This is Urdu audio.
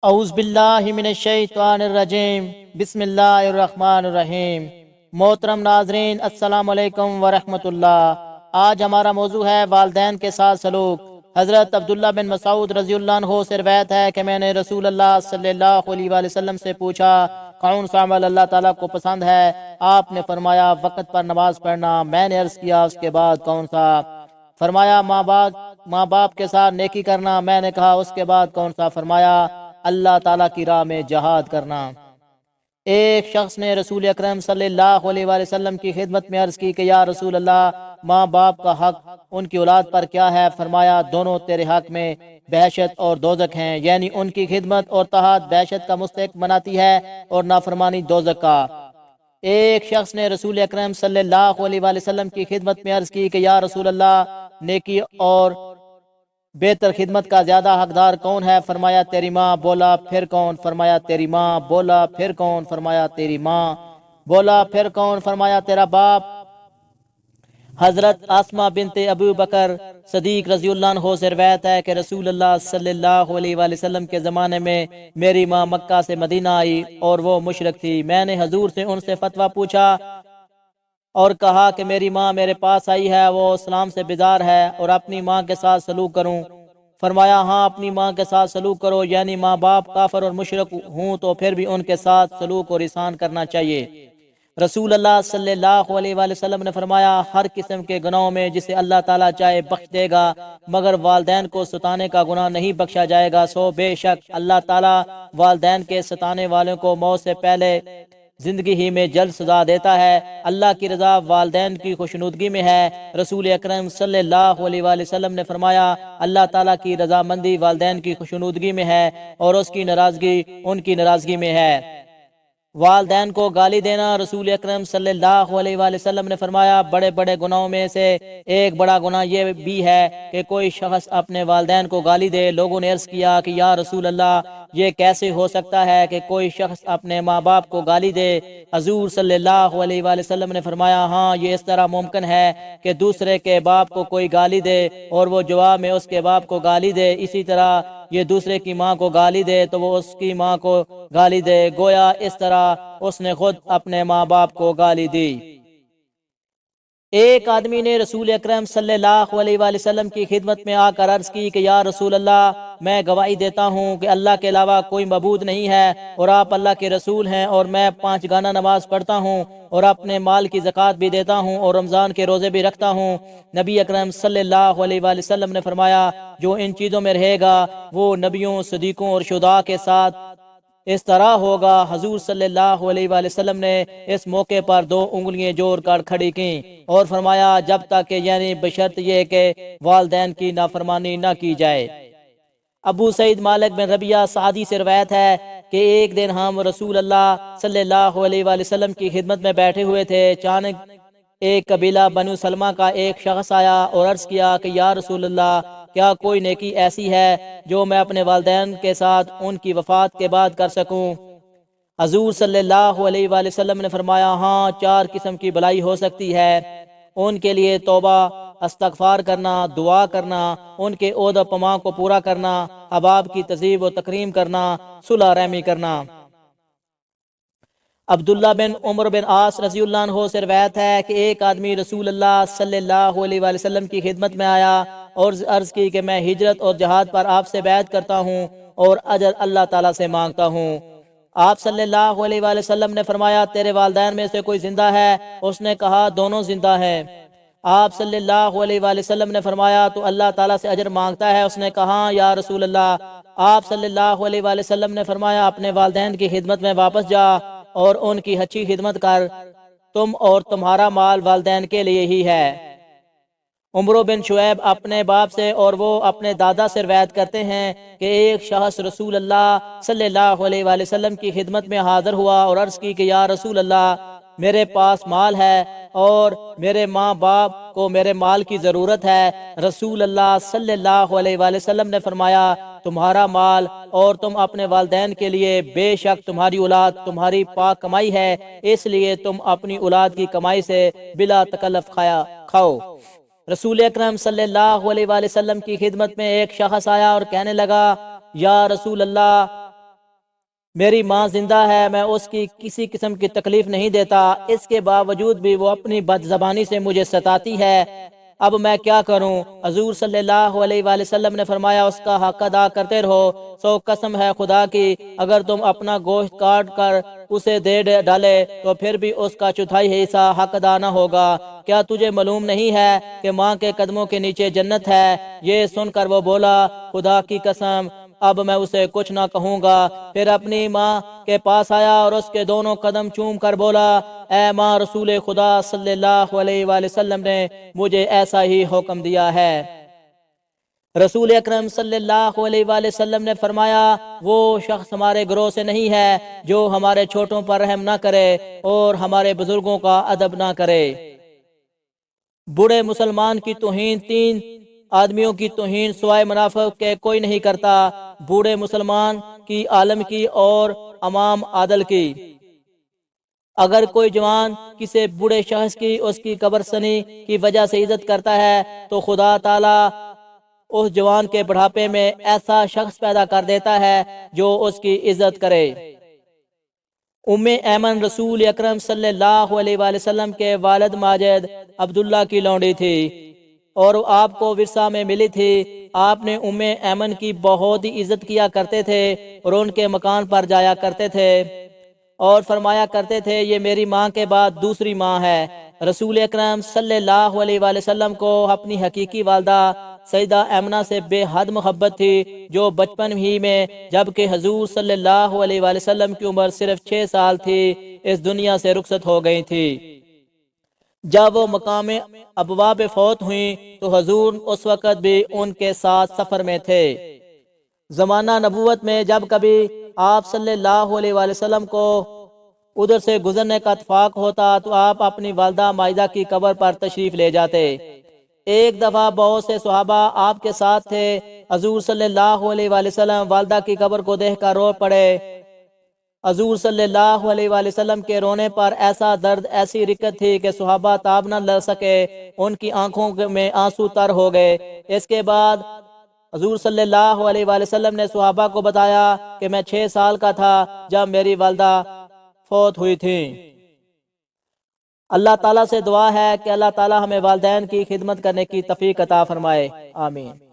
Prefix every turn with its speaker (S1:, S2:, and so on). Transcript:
S1: اعوذ باللہ من الشیطان الرجیم بسم اللہ الرحمن الرحیم۔ محترم ناظرین، السلام علیکم ورحمۃ اللہ۔ آج ہمارا موضوع ہے والدین کے ساتھ سلوک۔ حضرت عبداللہ بن مسعود رضی اللہ عنہ سے روایت ہے کہ میں نے رسول اللہ صلی اللہ علیہ وآلہ وسلم سے پوچھا، کون سا عمل اللہ تعالیٰ کو پسند ہے؟ آپ نے فرمایا وقت پر نماز پڑھنا۔ میں نے عرض کیا اس کے بعد کون سا؟ فرمایا ماں باپ کے ساتھ نیکی کرنا۔ میں نے کہا اس کے بعد کون سا؟ فرمایا اللہ تعالیٰ کی راہ میں جہاد کرنا۔ ایک شخص نے رسول اکرم صلی اللہ علیہ وآلہ وسلم کی خدمت میں عرض کی کہ یا رسول اللہ، ماں باپ کا حق ان کی اولاد پر کیا ہے؟ فرمایا دونوں تیرے حق میں بہشت اور دوزخ ہیں، یعنی ان کی خدمت اور طاعت بہشت کا مستحق بناتی ہے اور نافرمانی دوزخ کا۔ ایک شخص نے رسول اکرم صلی اللہ علیہ وآلہ وسلم کی خدمت میں عرض کی کہ یا رسول اللہ، نیکی اور بہتر خدمت کا زیادہ حقدار کون ہے؟ فرمایا تیری ماں۔ بولا پھر کون؟ فرمایا تیری ماں۔ بولا پھر کون؟ فرمایا تیری ماں۔ بولا پھر کون؟ فرمایا تیرا باپ۔ حضرت آسمہ بنت ابو بکر صدیق رضی اللہ عنہ سے روایت ہے کہ رسول اللہ صلی اللہ علیہ وآلہ وسلم کے زمانے میں میری ماں مکہ سے مدینہ آئی اور وہ مشرک تھی۔ میں نے حضور سے ان سے فتویٰ پوچھا اور کہا کہ میری ماں میرے پاس آئی ہے، وہ اسلام سے بیزار ہے اور اپنی ماں کے ساتھ سلوک کروں؟ فرمایا ہاں، اپنی ماں کے ساتھ سلوک کرو، یعنی ماں باپ کافر اور مشرک ہوں تو پھر بھی ان کے ساتھ سلوک اور احسان کرنا چاہیے۔ رسول اللہ صلی اللہ علیہ وآلہ وسلم نے فرمایا ہر قسم کے گناہوں میں جسے اللہ تعالیٰ چاہے بخش دے گا، مگر والدین کو ستانے کا گناہ نہیں بخشا جائے گا۔ سو بے شک اللہ تعالیٰ والدین کے ستانے والوں کو موت سے پہلے زندگی ہی میں جلد سزا دیتا ہے۔ اللہ کی رضا والدین کی خوشنودگی میں ہے۔ رسول اکرم صلی اللہ علیہ وآلہ وسلم نے فرمایا اللہ تعالیٰ کی رضامندی والدین کی خوشنودگی میں ہے اور اس کی ناراضگی ان کی ناراضگی میں ہے۔ والدین کو گالی دینا، رسول اکرم صلی اللہ علیہ وآلہ وسلم نے فرمایا بڑے بڑے گناہوں میں سے ایک بڑا گناہ یہ بھی ہے کہ کوئی شخص اپنے والدین کو گالی دے۔ لوگوں نے عرض کیا کہ یا رسول اللہ، یہ کیسے ہو سکتا ہے کہ کوئی شخص اپنے ماں باپ کو گالی دے؟ حضور صلی اللہ علیہ وآلہ وسلم نے فرمایا ہاں، یہ اس طرح ممکن ہے کہ دوسرے کے باپ کو کوئی گالی دے اور وہ جواب میں اس کے باپ کو گالی دے، اسی طرح یہ دوسرے کی ماں کو گالی دے تو وہ اس کی ماں کو گالی دے، گویا اس طرح اس نے خود اپنے ماں باپ کو گالی دی۔ ایک آدمی نے رسول اکرم صلی اللہ علیہ وآلہ وسلم کی خدمت میں آ کر عرض کی کہ یا رسول اللہ، میں گواہی دیتا ہوں کہ اللہ کے علاوہ کوئی معبود نہیں ہے اور آپ اللہ کے رسول ہیں، اور میں 5 گانا نماز پڑھتا ہوں اور اپنے مال کی زکوٰۃ بھی دیتا ہوں اور رمضان کے روزے بھی رکھتا ہوں۔ نبی اکرم صلی اللہ علیہ وآلہ وسلم نے فرمایا جو ان چیزوں میں رہے گا وہ نبیوں، صدیقوں اور شہداء کے ساتھ اس طرح ہوگا۔ حضور صلی اللہ علیہ وآلہ وسلم نے اس موقع پر 2 انگلیاں جوڑ کر کھڑی کیں اور فرمایا جب تک کہ یعنی بشرط یہ کہ والدین کی نافرمانی نہ کی جائے۔ ابو سعید مالک بن ربیعہ سعدی سے روایت ہے کہ ایک دن ہم رسول اللہ صلی اللہ علیہ وآلہ وسلم کی خدمت میں بیٹھے ہوئے تھے۔ اچانک ایک قبیلہ بنو سلمہ کا ایک شخص آیا اور عرض کیا کہ یا رسول اللہ، کیا کوئی نیکی ایسی ہے جو میں اپنے والدین کے ساتھ ان کی وفات کے بعد کر سکوں؟ حضور صلی اللہ علیہ وآلہ وسلم نے فرمایا ہاں، 4 قسم کی بھلائی ہو سکتی ہے۔ ان کے لیے توبہ، استغفار کرنا، دعا کرنا، ان کے عہد و پیمان کو پورا کرنا، احباب کی تہذیب و تکریم کرنا، صلح رحمی کرنا۔ عبداللہ بن عمر بن عاص رضی اللہ عنہ سے روایت ہے کہ ایک آدمی رسول اللہ صلی اللہ علیہ وآلہ وسلم کی خدمت میں آیا اور عرض کی کہ میں ہجرت اور جہاد پر آپ سے بیعت کرتا ہوں اور اجر اللہ تعالیٰ سے مانگتا ہوں۔ آپ صلی اللہ علیہ وآلہ وسلم نے فرمایا تیرے والدین میں سے کوئی زندہ ہے؟ اس نے کہا دونوں زندہ ہیں۔ آپ صلی اللہ علیہ وآلہ وسلم نے فرمایا تو اللہ تعالیٰ سے اجر مانگتا ہے؟ اس نے کہا یا رسول اللہ۔ آپ صلی اللہ علیہ وآلہ وسلم نے فرمایا اپنے والدین کی خدمت میں واپس جا اور ان کی اچھی خدمت کر، تم اور تمہارا مال والدین کے لیے ہی ہے۔ عمرو بن شعیب اپنے باپ سے اور وہ اپنے دادا سے روایت کرتے ہیں کہ ایک شخص رسول اللہ صلی اللہ علیہ وآلہ وسلم کی خدمت میں حاضر ہوا اور عرض کی کہ یا رسول اللہ، میرے پاس مال ہے اور میرے ماں باپ کو میرے مال کی ضرورت ہے۔ رسول اللہ صلی اللہ علیہ وآلہ وسلم نے فرمایا تمہارا مال اور تم اپنے والدین کے لیے، بے شک تمہاری اولاد تمہاری پاک کمائی ہے، اس لیے تم اپنی اولاد کی کمائی سے بلا تکلف کھاؤ۔ رسول اکرم صلی اللہ علیہ وآلہ وسلم کی خدمت میں ایک شخص آیا اور کہنے لگا یا رسول اللہ، میری ماں زندہ ہے، میں اس کی کسی قسم کی تکلیف نہیں دیتا، اس کے باوجود بھی وہ اپنی بد زبانی سے مجھے ستاتی ہے، اب میں کیا کروں؟ حضور صلی اللہ علیہ وآلہ وسلم نے فرمایا اس کا حق ادا کرتے رہو، سو قسم ہے خدا کی اگر تم اپنا گوشت کاٹ کر اسے دے ڈالے تو پھر بھی اس کا چوتھائی حصہ حق ادا نہ ہوگا۔ کیا تجھے معلوم نہیں ہے کہ ماں کے قدموں کے نیچے جنت ہے؟ یہ سن کر وہ بولا خدا کی قسم اب میں اسے کچھ نہ کہوں گا۔ پھر اپنی ماں کے پاس آیا اور اس کے دونوں قدم چوم کر بولا اے ماں، رسول خدا صلی اللہ علیہ وآلہ وسلم نے مجھے ایسا ہی حکم دیا ہے۔ رسول اکرم صلی اللہ علیہ وآلہ وسلم نے فرمایا وہ شخص ہمارے گروہ سے نہیں ہے جو ہمارے چھوٹوں پر رحم نہ کرے اور ہمارے بزرگوں کا ادب نہ کرے۔ بوڑھے مسلمان کی توہین تین آدمیوں کی توہین سوائے منافق کے کوئی نہیں کرتا، بوڑھے مسلمان کی، عالم کی اور امام عادل کی۔ اگر کوئی جوان کسی بوڑھے شخص کی اس کی قبر سنی کی وجہ سے عزت کرتا ہے تو خدا تعالی اس جوان کے بڑھاپے میں ایسا شخص پیدا کر دیتا ہے جو اس کی عزت کرے۔ ام ایمن رسول اکرم صلی اللہ علیہ وآلہ وسلم کے والد ماجد عبداللہ کی لونڈی تھی اور آپ کو ورثہ میں ملی تھی۔ آپ نے ام ایمن کی بہت ہی عزت کیا کرتے تھے اور ان کے مکان پر جایا کرتے تھے اور فرمایا کرتے تھے یہ میری ماں کے بعد دوسری ماں ہے۔ رسول اکرم صلی اللہ علیہ وآلہ وسلم کو اپنی حقیقی والدہ سیدہ ایمنہ سے بے حد محبت تھی جو بچپن ہی میں جبکہ حضور صلی اللہ علیہ وآلہ وسلم کی عمر صرف 6 سال تھی اس دنیا سے رخصت ہو گئی تھی۔ جب وہ مقام ابوا پہ فوت ہوئیں تو حضور اس وقت بھی ان کے ساتھ سفر میں تھے۔ زمانہ نبوت میں جب کبھی آپ صلی اللہ علیہ وآلہ وسلم کو ادھر سے گزرنے کا اتفاق ہوتا تو آپ اپنی والدہ مائدہ کی قبر پر تشریف لے جاتے۔ ایک دفعہ بہت سے صحابہ آپ کے ساتھ تھے، حضور صلی اللہ علیہ وآلہ وسلم والدہ کی قبر کو دیکھ کر رو پڑے۔ حضور صلی اللہ علیہ وآلہ وسلم کے رونے پر ایسا درد، ایسی رکت تھی کہ صحابہ تاب نہ لے سکے، ان کی آنکھوں میں آنسو تر ہو گئے۔ اس کے بعد حضور صلی اللہ علیہ وآلہ وسلم نے صحابہ کو بتایا کہ میں 6 سال کا تھا جب میری والدہ فوت ہوئی تھی۔ اللہ تعالیٰ سے دعا ہے کہ اللہ تعالیٰ ہمیں والدین کی خدمت کرنے کی توفیق عطا فرمائے، آمین۔